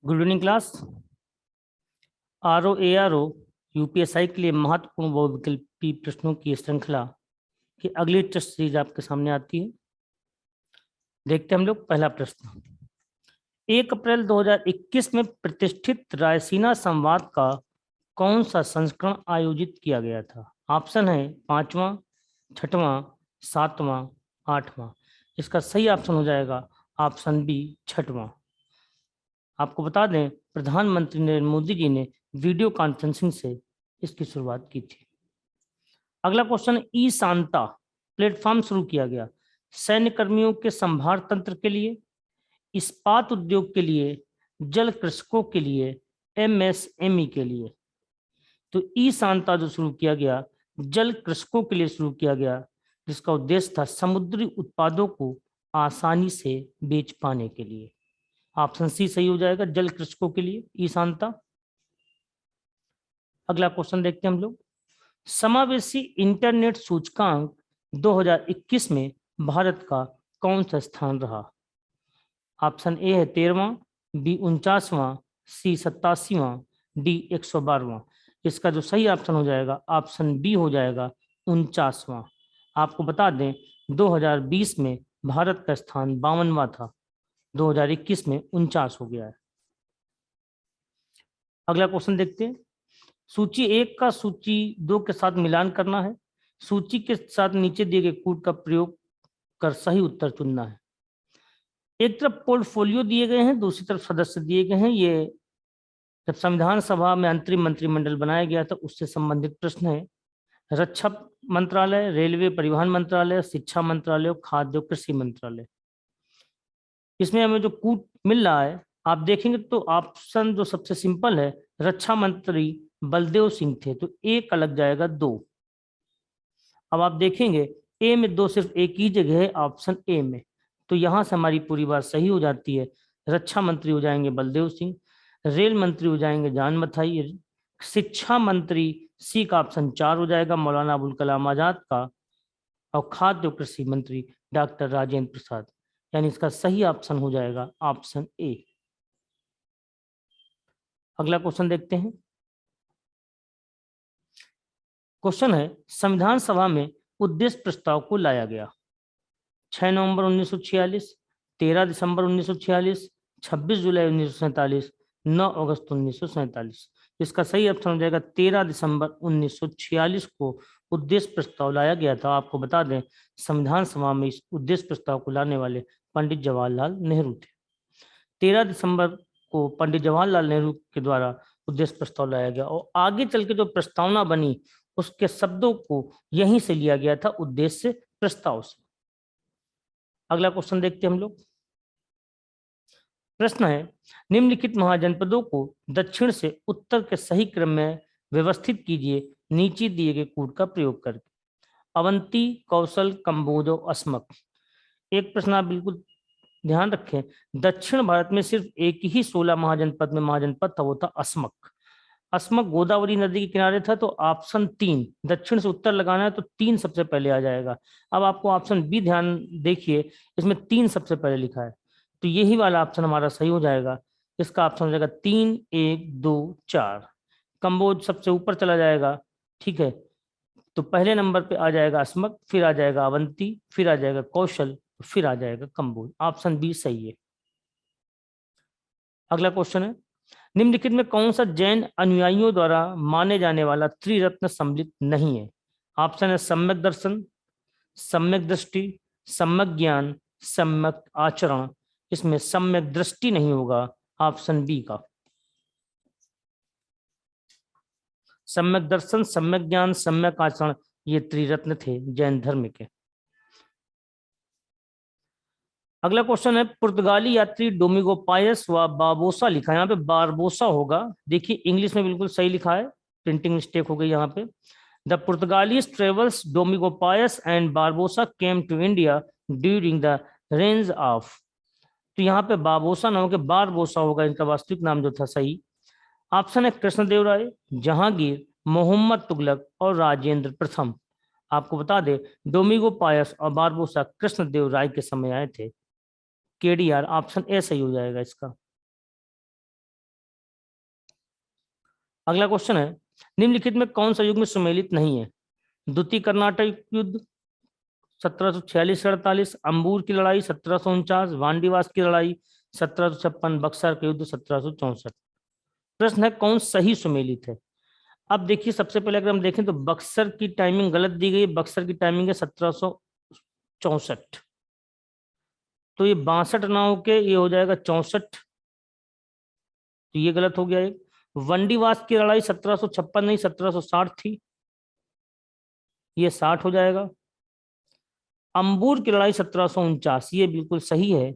Good evening class. RO ARO UPSI के लिए महत्वपूर्ण बहुविकल्पी प्रश्नों की श्रृंखला की अगली टेस्ट सीरीज आपके सामने आती है। देखते हैं हम लोग पहला प्रश्न। 1 अप्रैल 2021 में प्रतिष्ठित रायसीना संवाद का कौन सा संस्करण आयोजित किया गया था? ऑप्शन है 5वां, 6वां, 7वां, 8वां। इसका सही ऑप्शन हो जाएगा ऑप्शन बी, 6वां। आपको बता दें, प्रधानमंत्री नरेंद्र मोदी जी ने वीडियो कॉन्फ्रेंसिंग से इसकी शुरुआत की थी। अगला क्वेश्चन, ई शांता प्लेटफॉर्म शुरू किया गया सैन्य कर्मियों के संभार तंत्र के लिए, इस्पात उद्योग के लिए, जल कृषकों के लिए, MSME के लिए। तो ई शांता जो शुरू किया गया जल कृषकों के लिए शुरू किया गया, जिसका उद्देश्य था समुद्री उत्पादों को आसानी से बेच पाने के लिए। ऑप्शन सी सही हो जाएगा, जल कृषकों के लिए ई शांता। अगला क्वेश्चन देखते हैं हम लोग। समावेशी इंटरनेट सूचकांक 2021 में भारत का कौन सा स्थान रहा? ऑप्शन ए है 13वां, बी 49वां, सी 87वां, डी 112वां। इसका जो सही ऑप्शन हो जाएगा ऑप्शन बी हो जाएगा 49वां। आपको बता दें 2020 में भारत का स्थान 52वां था, 2021 में 49 हो गया है। अगला क्वेश्चन देखते हैं। सूची 1 का सूची 2 के साथ मिलान करना है। सूची के साथ नीचे दिए गए कूट का प्रयोग कर सही उत्तर चुनना है। एक तरफ पोर्टफोलियो दिए गए हैं, दूसरी तरफ सदस्य दिए गए हैं। ये जब संविधान सभा में अंतरिम मंत्रिमंडल बनाया गया था उससे संबंधित प्रश्न है। रक्षा मंत्रालय, रेलवे परिवहन मंत्रालय, शिक्षा मंत्रालय, खाद्य और कृषि मंत्रालय। इसमें हमें जो कूट मिल रहा है आप देखेंगे तो ऑप्शन जो सबसे सिंपल है, रक्षा मंत्री बलदेव सिंह थे, तो एक अलग जाएगा 2। अब आप देखेंगे ए में 2 सिर्फ एक ही जगह है ऑप्शन ए में, तो यहां से हमारी पूरी बात सही हो जाती है। रक्षा मंत्री हो जाएंगे बलदेव सिंह, रेल मंत्री हो जाएंगे जान मथाई, शिक्षा मंत्री सी का ऑप्शन 4 हो जाएगा मौलाना अबुल कलाम आजाद का, और खाद्य और कृषि मंत्री डॉक्टर राजेंद्र प्रसाद। यानी इसका सही ऑप्शन हो जाएगा ऑप्शन ए। अगला क्वेश्चन देखते हैं। क्वेश्चन है, संविधान सभा में उद्देश्य प्रस्ताव को लाया गया 6 नवंबर 1946, 13 दिसंबर 1946, 26 जुलाई 1947, 9 अगस्त 1947। इसका सही ऑप्शन हो जाएगा 13 दिसंबर 1946 को उद्देश्य प्रस्ताव लाया गया था। आपको बता दें संविधान सभा में इस उद्देश्य प्रस्ताव को लाने वाले पंडित जवाहरलाल नेहरू थे। 13 दिसंबर को पंडित जवाहरलाल नेहरू के द्वारा उद्देश्य प्रस्ताव लाया गया और आगे चल के जो प्रस्तावना बनी उसके शब्दों को यहीं से लिया गया था, उद्देश्य प्रस्ताव से। अगला क्वेश्चन देखते हैं हम लोग। प्रश्न है, निम्नलिखित महाजनपदों को दक्षिण से उत्तर के सही क्रम में व्यवस्थित कीजिए नीचे दिए गए कूट का प्रयोग करके। अवंती, कौशल, कंबोज और अस्मक। एक प्रश्न आप बिल्कुल ध्यान रखें, दक्षिण भारत में सिर्फ एक ही 16 महाजनपद में महाजनपद था, वो था अस्मक। अस्मक गोदावरी नदी के किनारे था, तो ऑप्शन 3 दक्षिण से उत्तर लगाना है तो 3 सबसे पहले आ जाएगा। अब आपको ऑप्शन बी ध्यान देखिए, इसमें 3 सबसे पहले लिखा है, तो यही वाला ऑप्शन हमारा सही हो जाएगा। इसका ऑप्शन हो जाएगा 3, 1, 2, 4। कंबोज सबसे ऊपर चला जाएगा, ठीक है, तो पहले नंबर पे आ जाएगा अस्मक, फिर आ जाएगा अवंती, फिर आ जाएगा कौशल, फिर आ जाएगा कंबोज। ऑप्शन बी सही है। अगला क्वेश्चन है, निम्नलिखित में कौन सा जैन अनुयायियों द्वारा माने जाने वाला त्रिरत्न सम्मिलित नहीं है? ऑप्शन है सम्यक दर्शन, सम्यक दृष्टि, सम्यक ज्ञान, सम्यक आचरण। इसमें सम्यक दृष्टि नहीं होगा, ऑप्शन बी का। सम्यक दर्शन, सम्यक ज्ञान, सम्यक आचरण, ये त्रिरत्न थे जैन धर्म के। अगला क्वेश्चन है, पुर्तगाली यात्री डोमिगो पायस व बारबोसा लिखा है, यहाँ पे बारबोसा होगा। देखिए इंग्लिश में बिल्कुल सही लिखा है, प्रिंटिंग मिस्टेक हो गई यहाँ पे। The Portuguese travels Domingo Paes and Barbosa came to India during the range of. तो यहाँ पे बारबोसा ना होकर बारबोसा होगा, इनका वास्तविक नाम जो था सही। ऑप्शन है कृष्णदेव राय, जहांगीर, मोहम्मद तुगलक और राजेंद्र प्रथम। आपको बता दे डोमिगो पायस और बारबोसा कृष्णदेव राय के समय आए थे। KDR ऑप्शन ए सही हो जाएगा इसका। अगला क्वेश्चन है, निम्नलिखित में कौन सा युग में सुमेलित नहीं है? द्वितीय कर्नाटक युद्ध 1746-48, अंबूर की लड़ाई 1749, वांडीवास की लड़ाई 1756, बक्सर के युद्ध 1764। प्रश्न है कौन सही सुमेलित है? अब देखिए, सबसे पहले अगर हम देखें तो बक्सर की टाइमिंग गलत दी गई है। बक्सर की टाइमिंग है 1764, तो ये 62 ना होके ये हो जाएगा 64, तो ये गलत हो गया। एक वंडीवास की लड़ाई 1756 नहीं 1760 थी, ये 60 हो जाएगा। अंबूर की लड़ाई 1749, ये बिल्कुल सही है,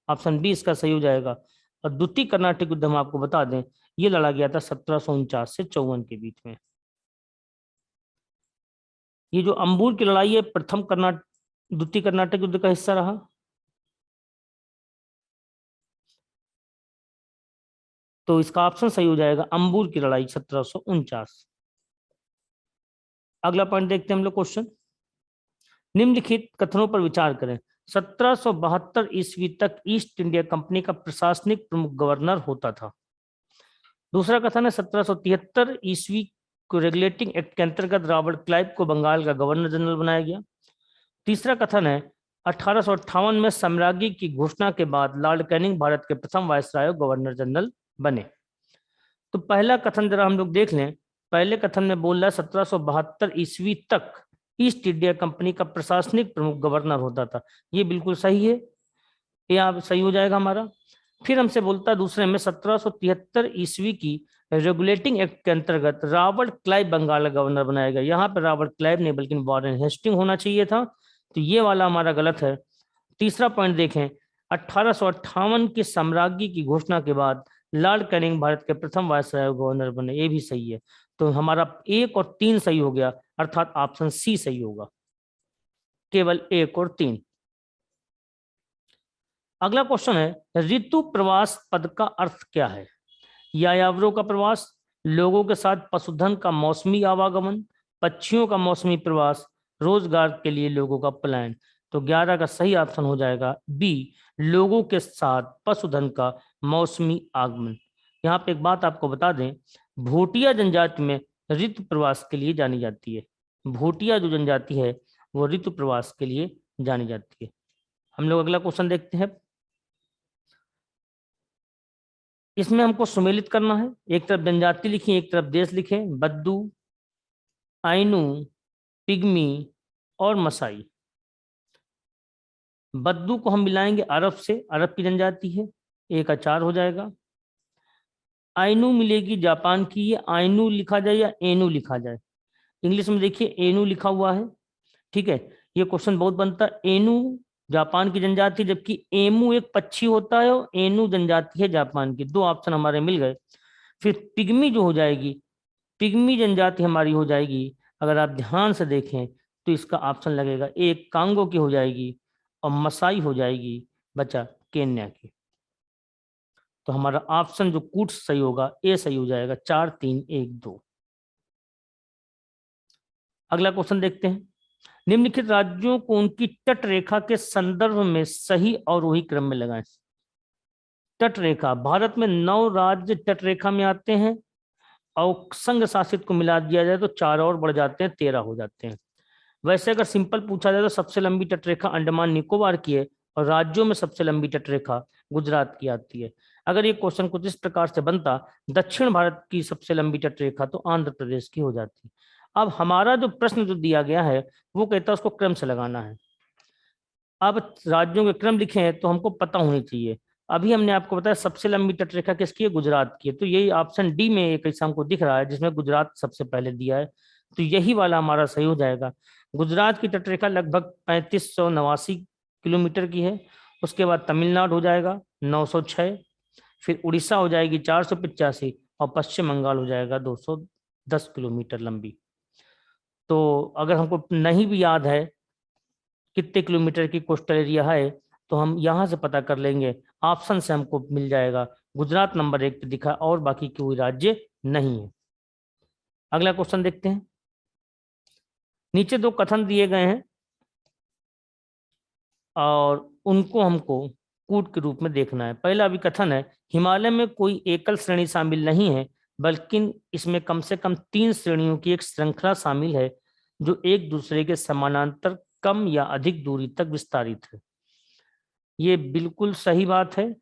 ऑप्शन बी इसका सही हो जाएगा। और द्वितीय कर्नाटक युद्ध हम आपको बता दें, ये लड़ा गया था 1749 से 54 के बीच में। ये जो अंबूर की लड़ाई है प्रथम कर्नाटक द्वितीय कर्नाटक युद्ध का हिस्सा रहा। तो इसका ऑप्शन सही हो जाएगा, अंबूर की लड़ाई 1749। अगला पॉइंट देखते हैं हम लोग, क्वेश्चन, निम्नलिखित कथनों पर विचार करें। 1772 ईस्वी तक ईस्ट इंडिया कंपनी का प्रशासनिक प्रमुख गवर्नर होता था। दूसरा कथन है 1773 ईस्वी को रेगुलेटिंग एक्ट के अंतर्गत रॉबर्ट क्लाइव को बंगाल का गवर्नर जनरल बनाया गया। तीसरा कथन है 1858 में साम्राज्य की घोषणा के बाद लॉर्ड कैनिंग भारत के प्रथम वायसराय गवर्नर जनरल बने। तो पहला कथन जरा हम लोग देख लें। पहले कथन में बोल रहा है 1772 ईस्वी तक ईस्ट इंडिया कंपनी का प्रशासनिक प्रमुख गवर्नर होता था, ये बिल्कुल सही है, ये आप सही हो जाएगा हमारा। फिर हमसे बोलता है दूसरे में 1773 ईस्वी की रेगुलेटिंग एक्ट के अंतर्गत रॉबर्ट क्लाइव बंगाल का गवर्नर बनाया गया। यहाँ पर रॉबर्ट क्लाइव नहीं बल्कि वॉरेन हेस्टिंग होना चाहिए था, तो ये वाला हमारा गलत है। तीसरा पॉइंट देखें, 1858 के साम्राज्य की घोषणा के बाद लॉर्ड कैनिंग भारत के प्रथम वायसराय गवर्नर बने, ये भी सही है। तो हमारा 1 और 3 सही हो गया, अर्थात ऑप्शन सी सही होगा, केवल 1 और 3। अगला क्वेश्चन है, ऋतु प्रवास पद का अर्थ क्या है? यायावरों का प्रवास, लोगों के साथ पशुधन का मौसमी आवागमन, पक्षियों का मौसमी प्रवास, रोजगार के लिए लोगों का पलायन। तो 11 का सही ऑप्शन हो जाएगा बी, लोगों के साथ पशुधन का मौसमी आगमन। यहाँ पे एक बात आपको बता दें, भोटिया जनजाति में ऋतु प्रवास के लिए जानी जाती है। भोटिया जो जनजाति है वो ऋतु प्रवास के लिए जानी जाती है। हम लोग अगला क्वेश्चन देखते हैं। इसमें हमको सुमेलित करना है, एक तरफ जनजाति लिखी एक तरफ देश लिखे। बद्दू, आइनू, पिग्मी और मसाई। बद्दू को हम मिलाएंगे अरब से, अरब की जनजाति है, एक आचार हो जाएगा। आइनू मिलेगी जापान की, ये आइनू लिखा जाए या एनू लिखा जाए? इंग्लिश में देखिए एनू लिखा हुआ है, ठीक है। ये क्वेश्चन बहुत बनता है। एनू जापान की जनजाति, जबकि एमू एक पक्षी होता है और एनू जनजाति है जापान की। 2 ऑप्शन हमारे मिल गए। फिर पिग्मी जो हो जाएगी, पिग्मी जनजाति हमारी हो जाएगी, अगर आप ध्यान से देखें तो इसका ऑप्शन लगेगा एक कांगो की हो जाएगी और मसाई हो जाएगी बचा केन्या की। तो हमारा ऑप्शन जो कूट सही होगा ए सही हो जाएगा, 4 3 1 2। अगला क्वेश्चन देखते हैं, निम्नलिखित राज्यों को उनकी तट रेखा के संदर्भ में सही और वही क्रम में लगाएं। तट रेखा, भारत में 9 राज्य तट रेखा में आते हैं और संघ शासित को मिला दिया जाए तो 4 और बढ़ जाते हैं, 13 हो जाते हैं। वैसे अगर सिंपल पूछा जाए तो सबसे लंबी तटरेखा अंडमान निकोबार की है और राज्यों में सबसे लंबी तटरेखा गुजरात की आती है। अगर ये क्वेश्चन कुछ इस प्रकार से बनता, दक्षिण भारत की सबसे लंबी तटरेखा तो आंध्र प्रदेश की हो जाती। अब हमारा जो प्रश्न जो दिया गया है वो कहता है उसको क्रम से लगाना है। अब राज्यों के क्रम लिखे हैं तो हमको पता होनी चाहिए। अभी हमने आपको बताया सबसे लंबी तटरेखा किसकी है, गुजरात की है, तो यही ऑप्शन डी में एक ऐसा हमको दिख रहा है जिसमें गुजरात सबसे पहले दिया है, तो यही वाला हमारा सही हो जाएगा। गुजरात की तटरेखा लगभग 3589 किलोमीटर की है। उसके बाद तमिलनाडु हो जाएगा 906, फिर उड़ीसा हो जाएगी 485 और पश्चिम बंगाल हो जाएगा 210 किलोमीटर लंबी। तो अगर हमको नहीं भी याद है कितने किलोमीटर की कोस्टल एरिया है तो हम यहाँ से पता कर लेंगे, ऑप्शन से हमको मिल जाएगा। गुजरात नंबर 1 पे दिखा और बाकी कोई राज्य नहीं है। अगला क्वेश्चन देखते हैं, नीचे 2 कथन दिए गए हैं और उनको हमको कूट के रूप में देखना है। पहला अभी कथन है, हिमालय में कोई एकल श्रेणी शामिल नहीं है बल्कि इसमें कम से कम 3 श्रेणियों की एक श्रृंखला शामिल है जो एक दूसरे के समानांतर कम या अधिक दूरी तक विस्तारित है। ये बिल्कुल सही बात है।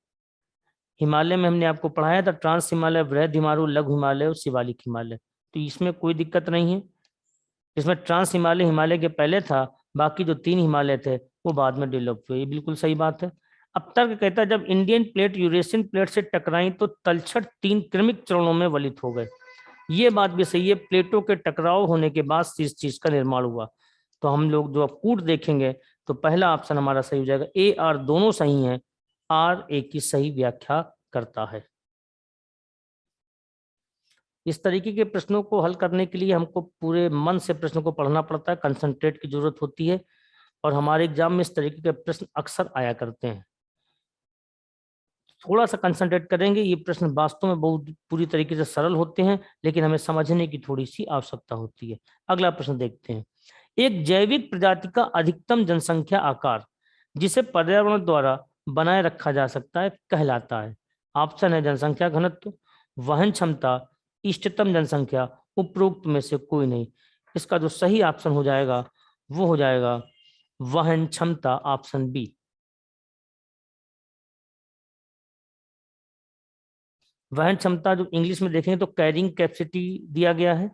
हिमालय में हमने आपको पढ़ाया था ट्रांस हिमालय, वृहद हिमालय, लघु हिमालय और शिवालिक हिमालय, तो इसमें कोई दिक्कत नहीं है। इसमें ट्रांस हिमालय हिमालय के पहले था, बाकी जो 3 हिमालय थे वो बाद में डेवलप हुए। ये बिल्कुल सही बात है। अब तर्क कहता है जब इंडियन प्लेट यूरेशियन प्लेट से टकराई तो तलछट 3 क्रमिक चरणों में वलित हो गए। ये बात भी सही है, प्लेटों के टकराव होने के बाद इस चीज का निर्माण हुआ। तो हम लोग जो अब कूट देखेंगे तो पहला ऑप्शन हमारा सही हो जाएगा, ए आर दोनों सही हैं, आर ए की सही व्याख्या करता है। इस तरीके के प्रश्नों को हल करने के लिए हमको पूरे मन से प्रश्नों को पढ़ना पड़ता है, कंसंट्रेट की जरूरत होती है, और हमारे एग्जाम में इस तरीके के प्रश्न अक्सर आया करते हैं। थोड़ा सा कंसंट्रेट करेंगे, ये प्रश्न वास्तव में बहुत पूरी तरीके से सरल होते हैं, लेकिन हमें समझने की थोड़ी सी आवश्यकता होती है। अगला प्रश्न देखते हैं। एक जैविक प्रजाति का अधिकतम जनसंख्या आकार जिसे पर्यावरण द्वारा बनाए रखा जा सकता है कहलाता है। ऑप्शन है जनसंख्या घनत्व, वहन क्षमता, इष्टतम जनसंख्या, उपरोक्त में से कोई नहीं। इसका जो सही ऑप्शन हो जाएगा वो हो जाएगा वहन क्षमता, ऑप्शन बी। वहन क्षमता जो इंग्लिश में देखेंगे तो कैरिंग कैपेसिटी दिया गया है।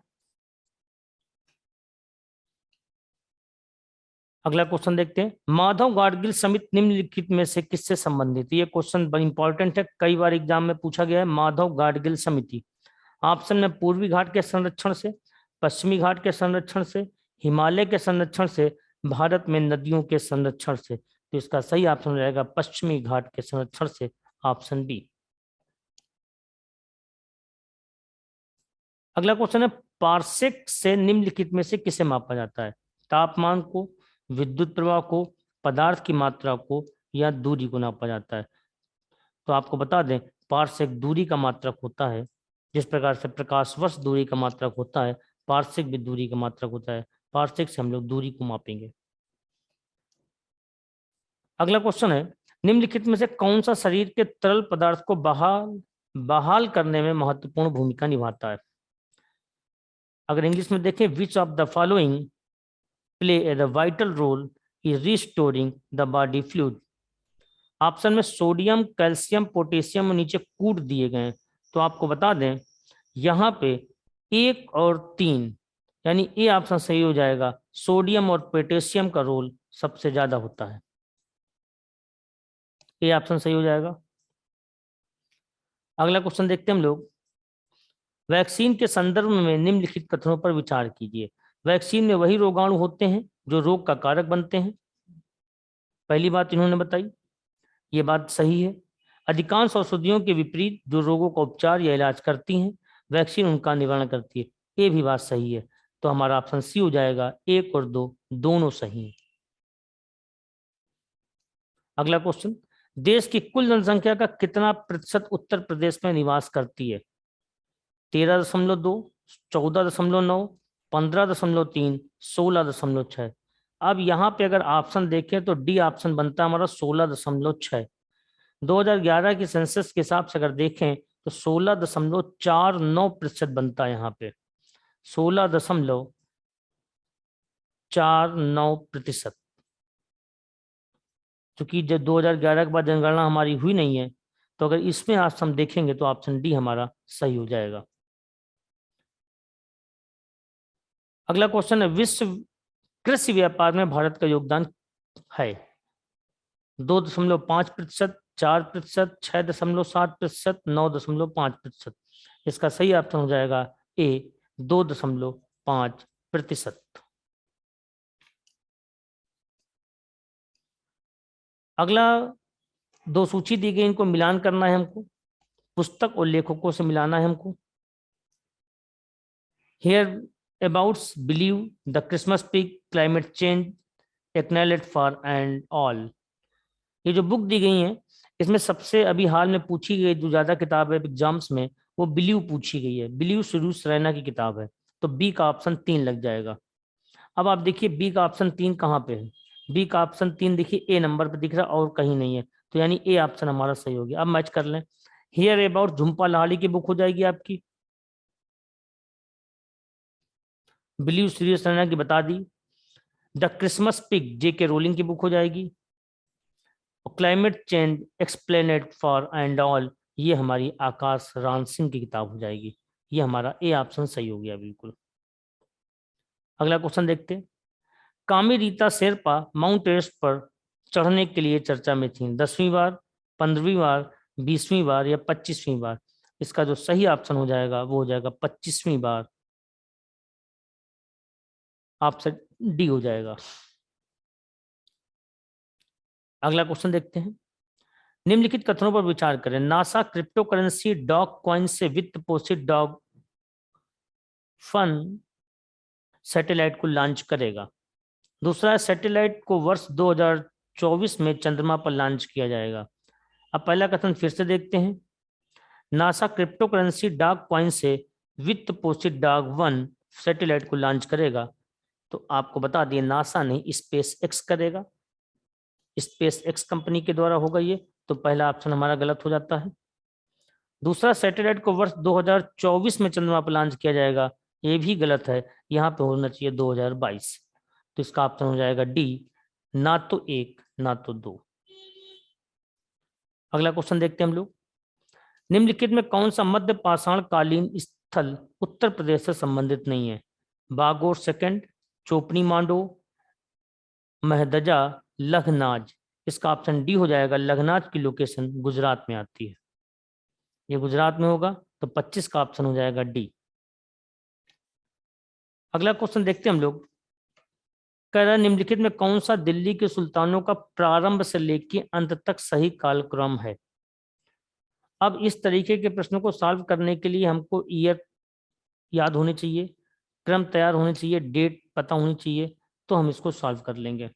अगला क्वेश्चन देखते हैं। माधव गाडगिल समिति निम्नलिखित में से किससे संबंधित है? ये क्वेश्चन बड़ा इंपॉर्टेंट है, कई बार एग्जाम में पूछा गया है। माधव गाडगिल समिति, ऑप्शन में पूर्वी घाट के संरक्षण से, पश्चिमी घाट के संरक्षण से, हिमालय के संरक्षण से, भारत में नदियों के संरक्षण से। तो इसका सही ऑप्शन रहेगा पश्चिमी घाट के संरक्षण से, ऑप्शन बी। अगला क्वेश्चन है, पार्सेक से निम्नलिखित में से किसे मापा जाता है? तापमान को, विद्युत प्रवाह को, पदार्थ की मात्रा को, या दूरी को नापा जाता है? तो आपको बता दें, पार्सेक दूरी का मात्रक होता है। जिस प्रकार से प्रकाश वर्ष दूरी का मात्रक होता है, पार्सेक भी दूरी का मात्रक होता है। पार्सेक से हम लोग दूरी को मापेंगे। अगला क्वेश्चन है, निम्नलिखित में से कौन सा शरीर के तरल पदार्थ को बहाल करने में महत्वपूर्ण भूमिका निभाता है? अगर इंग्लिश में देखें, which of the following play a the vital role in restoring the body fluid? Option में सोडियम, कैल्शियम, पोटेशियम नीचे कूट दिए गए। तो आपको बता दें यहाँ पे 1 और 3, यानी ए ऑप्शन सही हो जाएगा। सोडियम और पोटेशियम का रोल सबसे ज्यादा होता है, ए ऑप्शन सही हो जाएगा। अगला क्वेश्चन देखते हैं हम लोग। वैक्सीन के संदर्भ में निम्नलिखित कथनों पर विचार कीजिए। वैक्सीन में वही रोगाणु होते हैं जो रोग का कारक बनते हैं। पहली बात इन्होंने बताई, ये बात सही है। अधिकांश औषधियों के विपरीत जो रोगों का उपचार या इलाज करती हैं, वैक्सीन उनका निवारण करती है, ये भी बात सही है। तो हमारा ऑप्शन सी हो जाएगा, 1 और 2 दोनों सही हैं। अगला क्वेश्चन, देश की कुल जनसंख्या का कितना प्रतिशत उत्तर प्रदेश में निवास करती है? 13.2, 14.9, 15.3, 16.6। अब यहाँ पे अगर ऑप्शन देखें तो डी ऑप्शन बनता है हमारा 16.6। 2011 की सेंसस के हिसाब से अगर देखें तो 16.49% बनता है यहाँ पे, 16.49%। क्योंकि जब 2011 के बाद जनगणना हमारी हुई नहीं है, तो अगर इसमें आज हम देखेंगे तो ऑप्शन डी हमारा सही हो जाएगा। अगला क्वेश्चन है, विश्व कृषि व्यापार में भारत का योगदान है? 2.5%, 4%, 6.7%, 9.5%। इसका सही ऑप्शन हो जाएगा ए, 2.5%। अगला 2 सूची दी गई, इनको मिलान करना है हमको, पुस्तक और लेखकों से मिलाना है हमको। Here abouts believe the Christmas pig, climate change, acknowledged for and all। ये जो बुक दी गई है इसमें सबसे अभी हाल में पूछी गई जो ज्यादा किताब है एग्जाम्स में, वो बिलीव पूछी गई है। बिलीव सुरेश रैना की किताब है, तो बी का ऑप्शन 3 लग जाएगा। अब आप देखिए बी का ऑप्शन 3 कहाँ पे है? बी का ऑप्शन 3 देखिए ए नंबर पे दिख रहा है और कहीं नहीं है, तो यानी ए ऑप्शन हमारा सही हो गया। अब मैच कर लें, हियर अबाउट झुम्पा लाहिड़ी की बुक हो जाएगी आपकी, बिलीव सीरियस रैना की बता दी। The Christmas pig J.K. Rowling की बुक हो जाएगी। और climate change explained for and all, ये हमारी आकाश राम सिंह की किताब हो जाएगी। ये हमारा ए ऑप्शन सही हो गया बिल्कुल। अगला क्वेश्चन देखते हैं। कामी रीता शेरपा माउंट एवरेस्ट पर चढ़ने के लिए चर्चा में थी, 10वीं बार, 15वीं बार, 20वीं बार या 25वीं बार। इसका जो सही ऑप्शन हो जाएगा वो हो जाएगा 25वीं बार। ऑप्शन डी हो जाएगा। अगला क्वेश्चन देखते हैं। निम्नलिखित कथनों पर विचार करें। NASA crypto currency dog coin से वित्त पोषित डॉग फन सैटेलाइट को लॉन्च करेगा। दूसरा, सैटेलाइट को वर्ष 2024 में चंद्रमा पर लॉन्च किया जाएगा। अब पहला कथन फिर से देखते हैं। NASA crypto currency dog coin से वित्त पोषित डॉग वन सैटेलाइट को लॉन्च करेगा। तो आपको बता दिए नासा नहीं, स्पेस एक्स करेगा। स्पेस एक्स कंपनी के द्वारा होगा ये, तो पहला ऑप्शन हमारा गलत हो जाता है। दूसरा, सैटेलाइट को वर्ष 2024 में चंद्रमा पर लॉन्च किया जाएगा, ये भी गलत है। यहाँ पे होना चाहिए 2022। तो इसका ऑप्शन हो जाएगा डी, ना तो एक ना तो दो। अगला क्वेश्चन देखते हैं हम लोग। निम्नलिखित में कौन सा मध्य पाषाण कालीन स्थल उत्तर प्रदेश से संबंधित नहीं है? बागोर सेकंड, चोपनी मांडो, महदजा, लखनाज। इसका ऑप्शन डी हो जाएगा। लखनाज की लोकेशन गुजरात में आती है, ये गुजरात में होगा, तो 25 का ऑप्शन हो जाएगा डी। अगला क्वेश्चन देखते हैं हम लोग। कह रहा निम्नलिखित में कौन सा दिल्ली के सुल्तानों का प्रारंभ से लेकर अंत तक सही कालक्रम है? अब इस तरीके के प्रश्नों को सॉल्व करने के लिए हमको ईयर याद होने चाहिए, क्रम तैयार होने चाहिए, डेट पता होनी चाहिए, तो हम इसको सॉल्व कर लेंगे।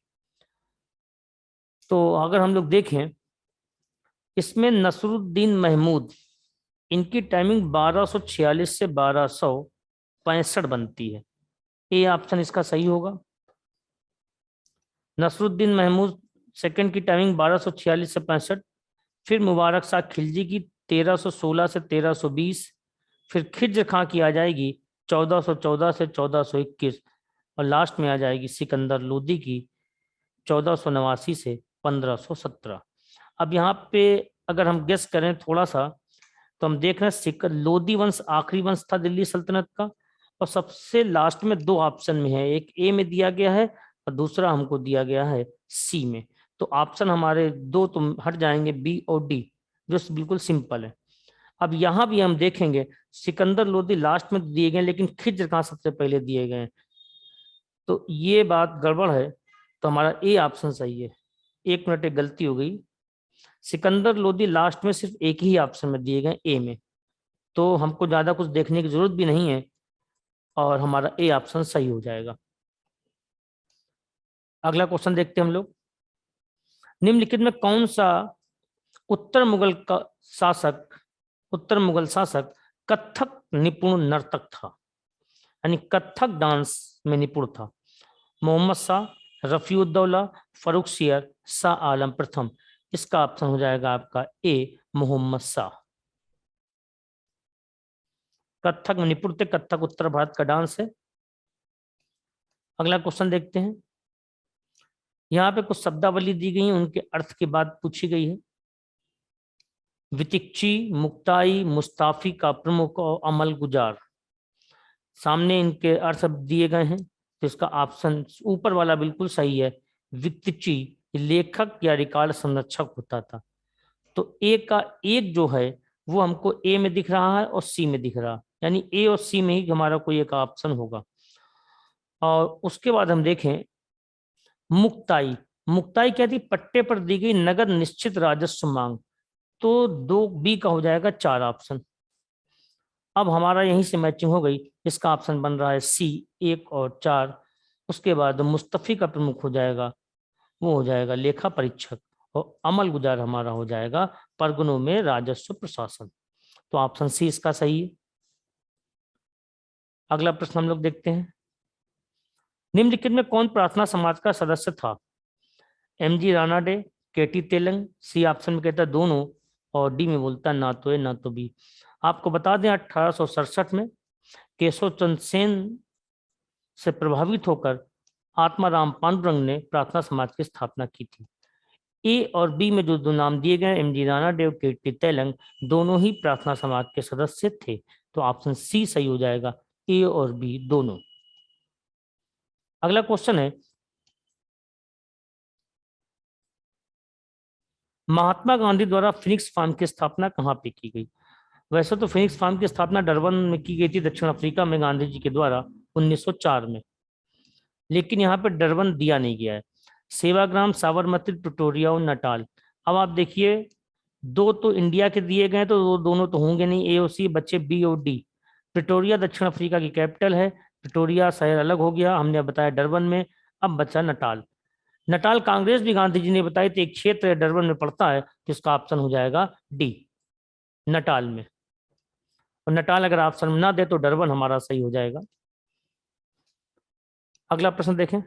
तो अगर हम लोग देखें, इसमें नसरुद्दीन महमूद, इनकी टाइमिंग 1246 से 1265 बनती है। ए ऑप्शन इसका सही होगा। नसरुद्दीन महमूद सेकंड की टाइमिंग 1246 से 65। फिर मुबारक शाह खिलजी की 1316 से 1320। फिर खिज्र खां की आ जाएगी 1414 से 1421। और लास्ट में आ जाएगी सिकंदर लोदी की 1489 से 1517। अब यहाँ पे अगर हम गेस करें थोड़ा सा, तो हम देख रहे हैं लोदी वंश आखिरी वंश था दिल्ली सल्तनत का, और सबसे लास्ट में दो ऑप्शन में है, एक ए में दिया गया है और दूसरा हमको दिया गया है सी में। तो ऑप्शन हमारे दो तो हट जाएंगे, बी और डी, जो बिल्कुल सिंपल है। अब यहाँ भी हम देखेंगे सिकंदर लोदी लास्ट में दिए गए, लेकिन खिज्र खां सबसे पहले दिए गए, तो ये बात गड़बड़ है। तो हमारा ए ऑप्शन सही है। एक मिनट, एक गलती हो गई। सिकंदर लोदी लास्ट में सिर्फ एक ही ऑप्शन में दिए गए, ए में, तो हमको ज्यादा कुछ देखने की जरूरत भी नहीं है, और हमारा ए ऑप्शन सही हो जाएगा। अगला क्वेश्चन देखते हैं हम लोग। निम्नलिखित में कौन सा उत्तर मुगल का शासक उत्तर मुगल शासक कथक निपुण नर्तक था, यानी कथक डांस में निपुण था? मोहम्मद शाह, रफीउद्दौला, फरुख सियर, शाह आलम प्रथम। इसका ऑप्शन हो जाएगा आपका ए, मोहम्मद शाह। कथक में निपुण थे, कथक उत्तर भारत का डांस है। अगला क्वेश्चन देखते हैं। यहाँ पे कुछ शब्दावली दी गई है, उनके अर्थ की बात पूछी गई है। वितिक्षी, मुक्ताई, मुस्ताफी का प्रमुख और अमल गुजार, सामने इनके अर्थ दिए गए हैं, तो इसका ऑप्शन ऊपर वाला बिल्कुल सही है। वितिक्षी लेखक या रिकॉर्ड संरक्षक होता था। तो ए का एक जो है वो हमको ए में दिख रहा है और सी में दिख रहा है, यानी ए और सी में ही हमारा कोई एक ऑप्शन होगा। और उसके बाद हम देखें मुक्ताई। मुक्ताई क्या थी? पट्टे पर दी गई नगद निश्चित राजस्व मांग, तो दो बी का हो जाएगा 4 ऑप्शन। अब हमारा यहीं से मैचिंग हो गई, इसका ऑप्शन बन रहा है सी, 1 और 4। उसके बाद मुस्तफी का प्रमुख हो जाएगा, वो हो जाएगा लेखा परीक्षक, और अमल गुजार हमारा हो जाएगा परगनों में राजस्व प्रशासन। तो ऑप्शन सी इसका सही है। अगला प्रश्न हम लोग देखते हैं। निम्नलिखित में कौन प्रार्थना समाज का सदस्य था? एमजी रानाडे, केटी तेलंग। सी ऑप्शन में कहता है दोनों, और डी में बोलता है ना तो ए ना तो बी। आपको बता दें 1867 में केशव चंद्र सेन से प्रभावित होकर आत्माराम पांडुरंग ने प्रार्थना समाज की स्थापना की थी। ए और बी में जो दो नाम दिए गए एम जी रानाडेव, कीर्ति तेलंग, दोनों ही प्रार्थना समाज के सदस्य थे। तो ऑप्शन सी सही हो जाएगा, ए और बी दोनों। अगला क्वेश्चन है, महात्मा गांधी द्वारा फिनिक्स फार्म की स्थापना कहाँ पे की गई? वैसे तो फिनिक्स फार्म की स्थापना डरबन में की गई थी, दक्षिण अफ्रीका में, गांधी जी के द्वारा 1904 में। लेकिन यहाँ पे डरबन दिया नहीं गया है। सेवाग्राम, साबरमती, प्रिटोरिया और नटाल। अब आप देखिए, दो तो इंडिया के दिए गए, तो दोनों तो होंगे नहीं, ए और सी, बच्चे बी और डी। प्रिटोरिया दक्षिण अफ्रीका की कैपिटल है, प्रिटोरिया शहर अलग हो गया, हमने बताया डरबन में। अब बचा नटाल। नटाल कांग्रेस भी गांधी जी ने बताई थी, एक क्षेत्र डरबन में पड़ता है, तो इसका ऑप्शन हो जाएगा डी, नटाल में। और नटाल अगर ऑप्शन में ना दे तो डरबन हमारा सही हो जाएगा। अगला प्रश्न देखें।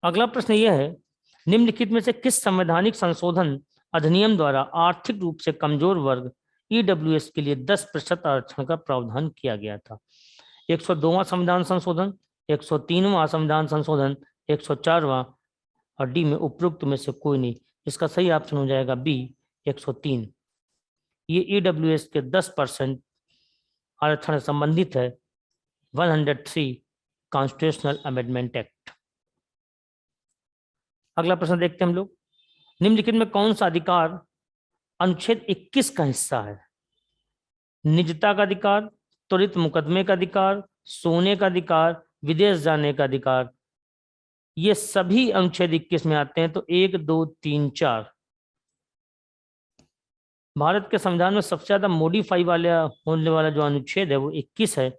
अगला प्रश्न यह है, निम्नलिखित में से किस संवैधानिक संशोधन अधिनियम द्वारा आर्थिक रूप से कमजोर वर्ग ईडब्ल्यूएस के लिए 10% आरक्षण का प्रावधान किया गया था? 102वां संविधान संशोधन, 103वां संविधान संशोधन, 104वां, और डी में उपरोक्त में से कोई नहीं। इसका सही ऑप्शन हो जाएगा बी, 103। ये ईडब्ल्यूएस के 10% आरक्षण से संबंधित है, 103 कॉन्स्टिट्यूशनल अमेंडमेंट एक्ट। अगला प्रश्न देखते हैं हम लोग, निम्नलिखित में कौन सा अधिकार अनुच्छेद 21 का हिस्सा है? निजता का अधिकार, त्वरित मुकदमे का अधिकार, सोने का अधिकार, विदेश जाने का अधिकार। ये सभी अनुच्छेद 21 में आते हैं। तो 1, 2, 3, 4। भारत के संविधान में सबसे ज्यादा मॉडिफाई वाला होने वाला जो अनुच्छेद है वो 21 है।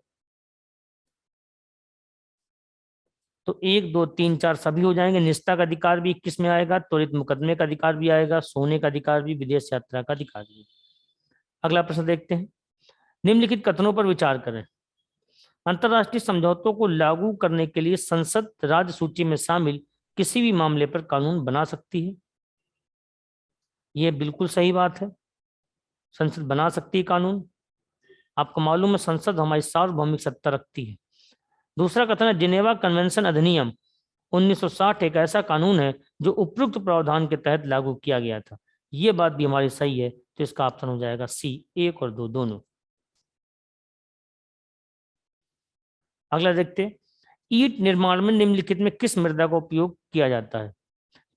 तो 1, 2, 3, 4 सभी हो जाएंगे। निजता का अधिकार भी 21 में आएगा, त्वरित मुकदमे का अधिकार भी आएगा, सोने का अधिकार भी, विदेश यात्रा का अधिकार भी। अगला प्रश्न देखते हैं, निम्नलिखित कथनों पर विचार करें। अंतर्राष्ट्रीय समझौतों को लागू करने के लिए संसद राज्य सूची में शामिल किसी भी मामले पर कानून बना सकती है। यह बिल्कुल सही बात है, संसद बना सकती है कानून। आपको मालूम है संसद हमारी सार्वभौमिक सत्ता रखती है। दूसरा कथन है, जिनेवा कन्वेंशन अधिनियम 1960 एक ऐसा कानून है जो उपयुक्त प्रावधान के तहत लागू किया गया था। यह बात भी हमारी सही है, तो इसका ऑप्शन हो जाएगा सी, 1 और 2 दोनों। अगला देखते हैं, ईंट निर्माण में निम्नलिखित में किस मृदा का उपयोग किया जाता है?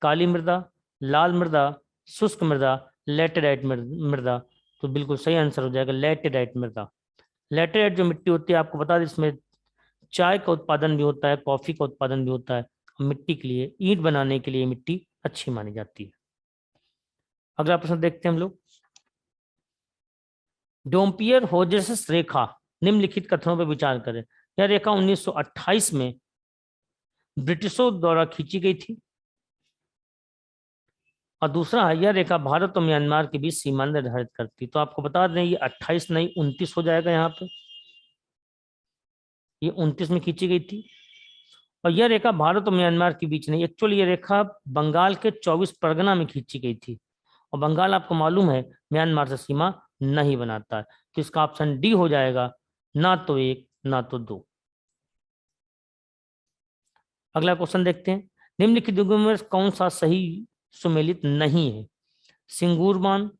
काली मृदा, लाल मृदा, शुष्क मृदा, लैटेराइट मृदा। तो बिल्कुल सही आंसर हो जाएगा लैटेराइट मृदा। लैटेराइट जो मिट्टी होती है, आपको बता दें, इसमें चाय का उत्पादन भी होता है, कॉफी का उत्पादन भी होता है। मिट्टी के लिए, ईंट बनाने के लिए मिट्टी अच्छी मानी जाती है। अगला प्रश्न देखते हैं हम लोग, डोम्पियर होजेस रेखा निम्नलिखित कथनों पर विचार करें। यह रेखा 1928 में ब्रिटिशों द्वारा खींची गई थी। और दूसरा है, यह रेखा भारत और म्यांमार के बीच सीमा निर्धारित करती। तो आपको बता दें, ये 28 नहीं 29 हो जाएगा। यहाँ पे ये 29 में खींची गई थी। और यह रेखा भारत और म्यांमार के बीच नहीं, एक्चुअली ये रेखा बंगाल के 24 परगना में खींची गई थी। और बंगाल आपको मालूम है म्यांमार से सीमा नहीं बनाता है। तो इसका ऑप्शन डी हो जाएगा, ना तो 1 ना तो 2। अगला क्वेश्चन देखते हैं, निम्नलिखित में कौन सा सही सुमेलित नहीं है? सिंगूर बांध,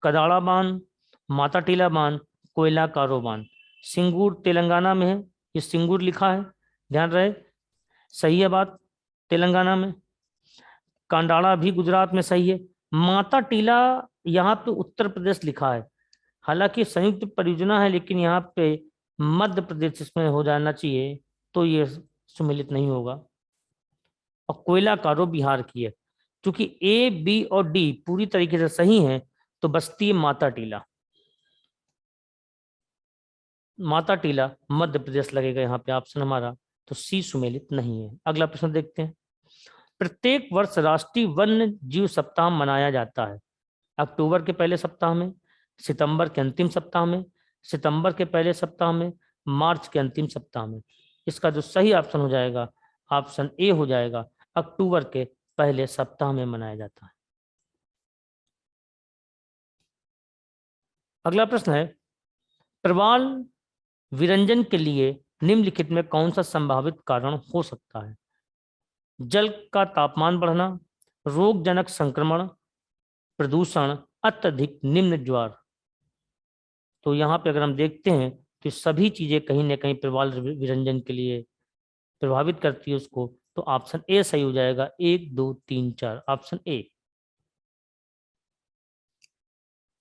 कदाड़ा बांध, माता टीला बांध, कोयला कारो बांध। सिंगूर तेलंगाना में है, ये सिंगूर लिखा है, ध्यान रहे, सही है बात, तेलंगाना में। कांडाड़ा भी गुजरात में सही है। माता टीला यहाँ पे उत्तर प्रदेश लिखा है, हालांकि संयुक्त परियोजना है, लेकिन यहाँ पे मध्य प्रदेश इसमें हो जाना चाहिए, तो ये सुमेलित नहीं होगा। और कोयला कारो बिहार की है। क्योंकि ए, बी और डी पूरी तरीके से सही हैं, तो बचती है माता टीला। माता टीला मध्य प्रदेश लगेगा यहाँ पे ऑप्शन हमारा, तो सी सुमेलित नहीं है। अगला प्रश्न देखते हैं, प्रत्येक वर्ष राष्ट्रीय वन्य जीव सप्ताह मनाया जाता है। अक्टूबर के पहले सप्ताह में, सितंबर के अंतिम सप्ताह में, सितंबर के पहले सप्ताह में, मार्च के अंतिम सप्ताह में। इसका जो सही ऑप्शन हो जाएगा, ऑप्शन ए हो जाएगा, अक्टूबर के पहले सप्ताह में मनाया जाता है। अगला प्रश्न है, प्रवाल विरंजन के लिए निम्नलिखित में कौन सा संभावित कारण हो सकता है? जल का तापमान बढ़ना, रोगजनक संक्रमण, प्रदूषण, अत्यधिक निम्न ज्वार। तो यहाँ पे अगर हम देखते हैं तो सभी चीजें कहीं ना कहीं प्रवाल विरंजन के लिए प्रभावित करती है उसको। तो ऑप्शन ए सही हो जाएगा, 1 2 3 4, ऑप्शन ए।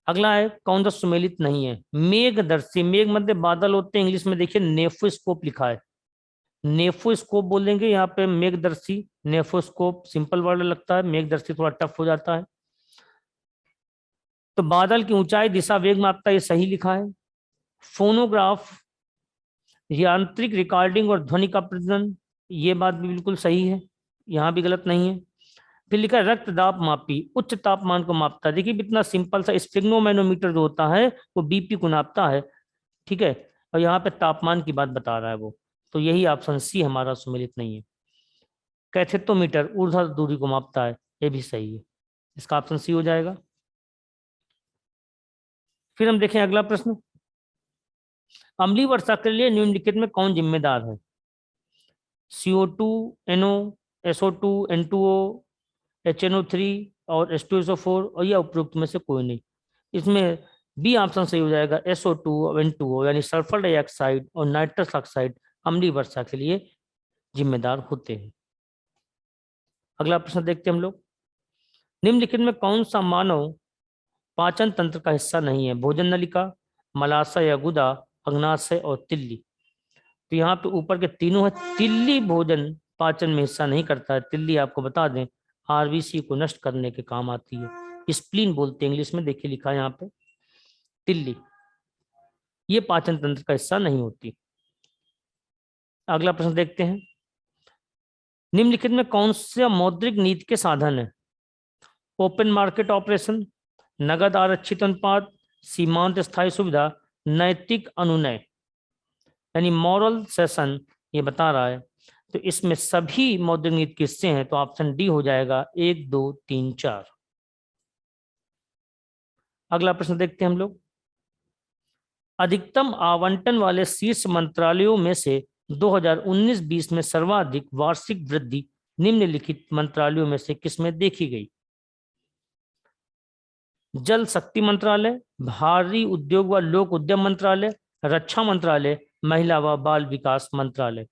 अगला है, कौन सा सुमेलित नहीं है? मेघदर्शी, मेघ मतलब बादल होते हैं, इंग्लिश में देखिए नेफोस्कोप लिखा है, नेफोस्कोप बोलेंगे यहाँ पे मेघदर्शी। नेफोस्कोप सिंपल वर्ड लगता है, मेघदर्शी थोड़ा टफ हो जाता है। तो बादल की ऊंचाई, दिशा, वेग मापता, ये सही लिखा है। फोनोग्राफ, यांत्रिक रिकॉर्डिंग और ध्वनि का प्रदर्शन, ये बात भी बिल्कुल सही है, यहाँ भी गलत नहीं है। फिर लिखा है रक्तदाब मापी, उच्च तापमान को मापता है। देखिए इतना सिंपल सा, स्फिग्नोमैनोमीटर जो होता है वो बीपी को नापता है, ठीक है, और यहाँ पे तापमान की बात बता रहा है वो। तो यही ऑप्शन सी हमारा सुमेलित नहीं है। कैथेटोमीटर ऊर्ध्वाधर दूरी को मापता है, ये भी सही है, इसका ऑप्शन सी हो जाएगा। फिर हम देखें अगला प्रश्न, अम्लीय वर्षा के लिए निम्नलिखित में कौन जिम्मेदार है? CO2, NO, SO2, N2O, HNO3 और H2SO4, और यह उपरोक्त में से कोई नहीं। इसमें बी ऑप्शन सही हो जाएगा, SO2 और N2O यानी सल्फर डाइऑक्साइड और नाइट्रस ऑक्साइड अम्लीय वर्षा के लिए जिम्मेदार होते हैं। अगला प्रश्न देखते हैं हम लोग, निम्नलिखित में कौन सा मानव पाचन तंत्र का हिस्सा नहीं है? भोजन नलिका, मलाशय या गुदा, अग्नाशय और तिल्ली। तो यहाँ पे ऊपर के तीनों है। तिल्ली भोजन पाचन में हिस्सा नहीं करता है। तिल्ली आपको बता दें आरबीसी को नष्ट करने के काम आती है, स्प्लीन बोलते हैं इंग्लिश में, देखिए लिखा है यहाँ पे तिल्ली, ये पाचन तंत्र का हिस्सा नहीं होती। अगला प्रश्न देखते हैं, निम्नलिखित में कौन सा मौद्रिक नीति के साधन है? ओपन मार्केट ऑपरेशन, नगद आरक्षित अनुपात, सीमांत स्थायी सुविधा, नैतिक अनुनय यानी मॉरल सेशन, ये बता रहा है। तो इसमें सभी मौद्रिक नीति के हिस्से हैं, तो ऑप्शन डी हो जाएगा, 1 2 3 4। अगला प्रश्न देखते हैं हम लोग, अधिकतम आवंटन वाले शीर्ष मंत्रालयों में से 2019-20 में सर्वाधिक वार्षिक वृद्धि निम्नलिखित मंत्रालयों में से किसमें देखी गई? जल शक्ति मंत्रालय, भारी उद्योग व लोक उद्यम मंत्रालय, रक्षा मंत्रालय, महिला व बाल विकास मंत्रालय।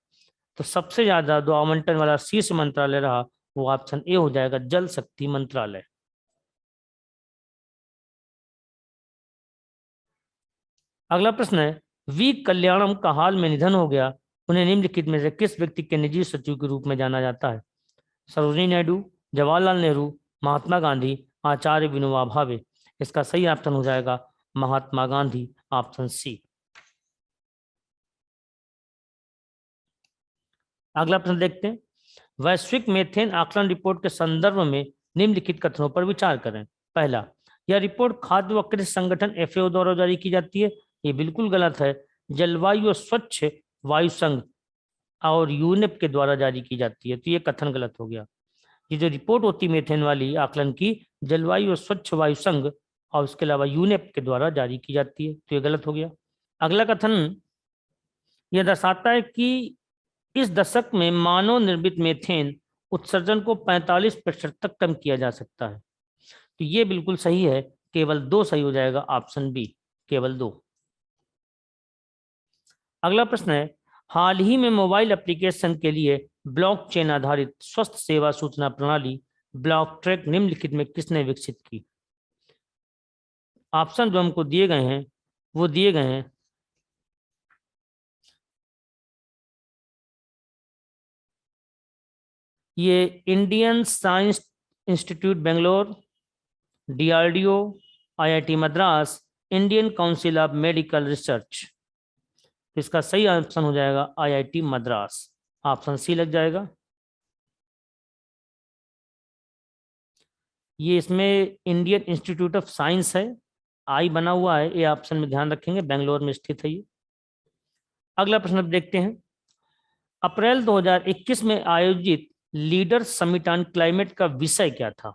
तो सबसे ज्यादा जो आवंटन वाला शीर्ष मंत्रालय रहा वो ऑप्शन ए हो जाएगा, जल शक्ति मंत्रालय। अगला प्रश्न है, वी कल्याणम का हाल में निधन हो गया, उन्हें निम्नलिखित में से किस व्यक्ति के निजी सचिव के रूप में जाना जाता है? सरोजिनी नायडू, जवाहरलाल नेहरू, महात्मा गांधी, आचार्य विनोबा भावे। इसका सही ऑप्शन हो जाएगा महात्मा गांधी, ऑप्शन सी। अगला प्रश्न देखते हैं, वैश्विक मीथेन आकलन रिपोर्ट के संदर्भ में निम्नलिखित कथनों पर विचार करें। पहला, यह रिपोर्ट खाद्य व कृषि संगठन FAO द्वारा जारी की जाती है, ये बिल्कुल गलत है। जलवायु और स्वच्छ वायु संघ और यूनेप के द्वारा जारी की जाती है, तो ये कथन गलत हो गया। ये जो रिपोर्ट होती है मीथेन वाली आकलन की, जलवायु और स्वच्छ वायु संघ और उसके अलावा यूनेप के द्वारा जारी की जाती है, तो ये गलत हो गया। अगला कथन यह दर्शाता है कि इस दशक में मानव निर्मित मीथेन उत्सर्जन को 45% तक कम किया जा सकता है, तो ये बिल्कुल सही है, केवल 2 सही हो जाएगा, ऑप्शन बी, केवल 2। अगला प्रश्न है, हाल ही में मोबाइल एप्लीकेशन के लिए ब्लॉकचेन आधारित स्वस्थ सेवा सूचना प्रणाली ब्लॉक ट्रैक निम्नलिखित में किसने विकसित की? ऑप्शन जो हमको दिए गए हैं वो दिए गए हैं, ये Indian science institute Bangalore, DRDO, IIT Madras, Indian council of medical research. इसका सही ऑप्शन हो जाएगा IIT मद्रास, ऑप्शन सी लग जाएगा। ये इसमें इंडियन इंस्टीट्यूट ऑफ साइंस है, आई बना हुआ है, ये ऑप्शन में ध्यान रखेंगे, बेंगलोर में स्थित है ये। अगला प्रश्न अब देखते हैं, अप्रैल 2021 में आयोजित लीडर्स समिट ऑन क्लाइमेट का विषय क्या था?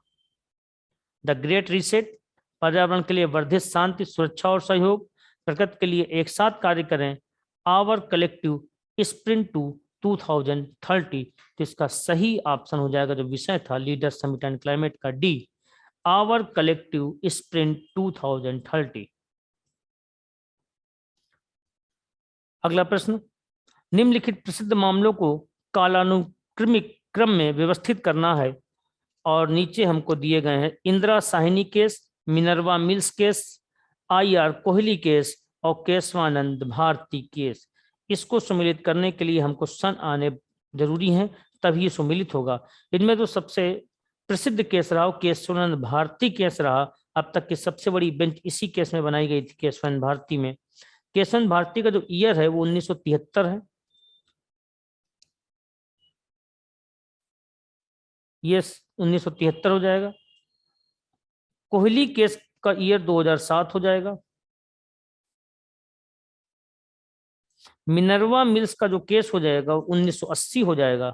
द ग्रेट रीसेट, पर्यावरण के लिए वर्धित शांति, सुरक्षा और सहयोग, प्रकृति के लिए एक साथ कार्य करें, आवर कलेक्टिव स्प्रिंट टू 2030। तो इसका सही ऑप्शन हो जाएगा जो विषय था लीडर समिट एंड क्लाइमेट का, डी, आवर कलेक्टिव स्प्रिंट 2030। अगला प्रश्न, निम्नलिखित प्रसिद्ध मामलों को कालानुक्रमिक क्रम में व्यवस्थित करना है और नीचे हमको दिए गए हैं Indira Sahni case, Minerva mills case, IR Kohli case और केशवानंद भारती केस। इसको सम्मिलित करने के लिए हमको सन आने जरूरी है, तभी सम्मिलित होगा। इनमें तो सबसे प्रसिद्ध केस रहा केशवानंद भारती केस रहा। अब तक की सबसे बड़ी बेंच इसी केस में बनाई गई थी, केशवानंद भारती में। केशवानंद भारती का जो ईयर है वो 1973 है, ये 1973 हो जाएगा। कोहली केस का ईयर 2007 हो जाएगा। मिनर्वा मिल्स का जो केस हो जाएगा 1980 हो जाएगा।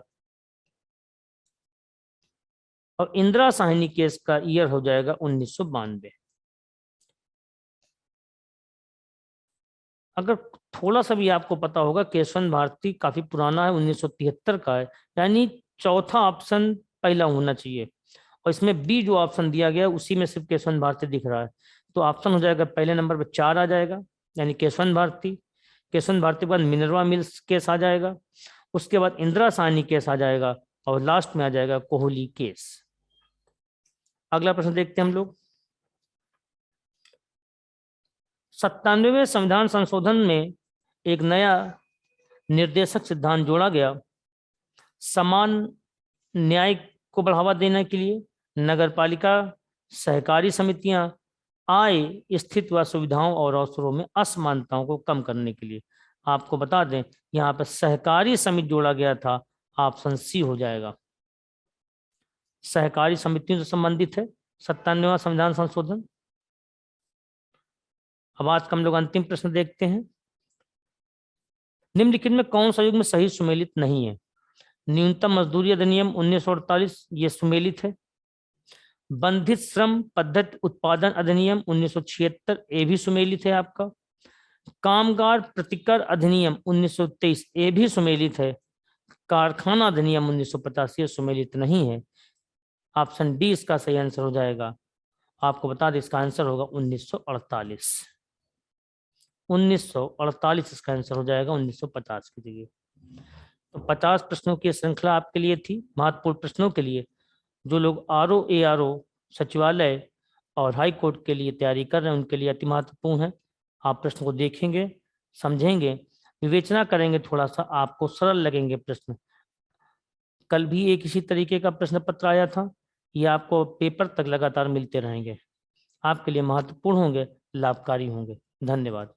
और इंदिरा साहनी केस का ईयर हो जाएगा 1992। अगर थोड़ा सा भी आपको पता होगा केशवानंद भारती काफी पुराना है, 1973 का है, यानी चौथा ऑप्शन पहला होना चाहिए। और इसमें बी जो ऑप्शन दिया गया उसी में सिर्फ केशवानंद भारती दिख रहा है, तो ऑप्शन हो जाएगा पहले नंबर पर 4 आ जाएगा, यानी केशवानंद भारती। केशवानंद भारती के बाद मिनर्वा मिल्स केस आ जाएगा, उसके बाद इंदिरा साहनी केस आ जाएगा और लास्ट में आ जाएगा कोहली केस। अगला प्रश्न देखते हैं हम लोग। 97वें संविधान संशोधन में एक नया निर्देशक सिद्धांत जोड़ा गया। समान न्याय को बढ़ावा देने के लिए नगरपालिका, सहकारी समितियां आय, स्थित व सुविधाओं और अवसरों में असमानताओं को कम करने के लिए। आपको बता दें यहाँ पर सहकारी समिति जोड़ा गया था, ऑप्शन सी हो जाएगा। सहकारी समितियों से संबंधित है 97वां संविधान संशोधन। अब आज का हम लोग अंतिम प्रश्न देखते हैं। निम्नलिखित में कौन सा युग्म सही सुमेलित नहीं है? न्यूनतम मजदूरी अधिनियम 1948 ये सुमेलित है। बंधित श्रम पद्धति उत्पादन अधिनियम 1976 ये भी सुमेलित है आपका। कामगार प्रतिकर अधिनियम 1923 ये भी सुमेलित है। कारखाना अधिनियम 1950 ये सुमेलित नहीं है। ऑप्शन डी इसका सही आंसर हो जाएगा। आपको बता दें इसका आंसर होगा 1948। 1948 इसका आंसर हो जाएगा 1950 की जगह। तो 50 प्रश्नों की श्रृंखला आपके लिए थी, महत्वपूर्ण प्रश्नों के लिए। जो लोग RO ARO सचिवालय और हाई कोर्ट के लिए तैयारी कर रहे हैं उनके लिए अति महत्वपूर्ण है। आप प्रश्न को देखेंगे, समझेंगे, विवेचना करेंगे, थोड़ा सा आपको सरल लगेंगे प्रश्न। कल भी एक इसी तरीके का प्रश्न पत्र आया था, ये आपको पेपर तक लगातार मिलते रहेंगे, आपके लिए महत्वपूर्ण होंगे, लाभकारी होंगे। धन्यवाद।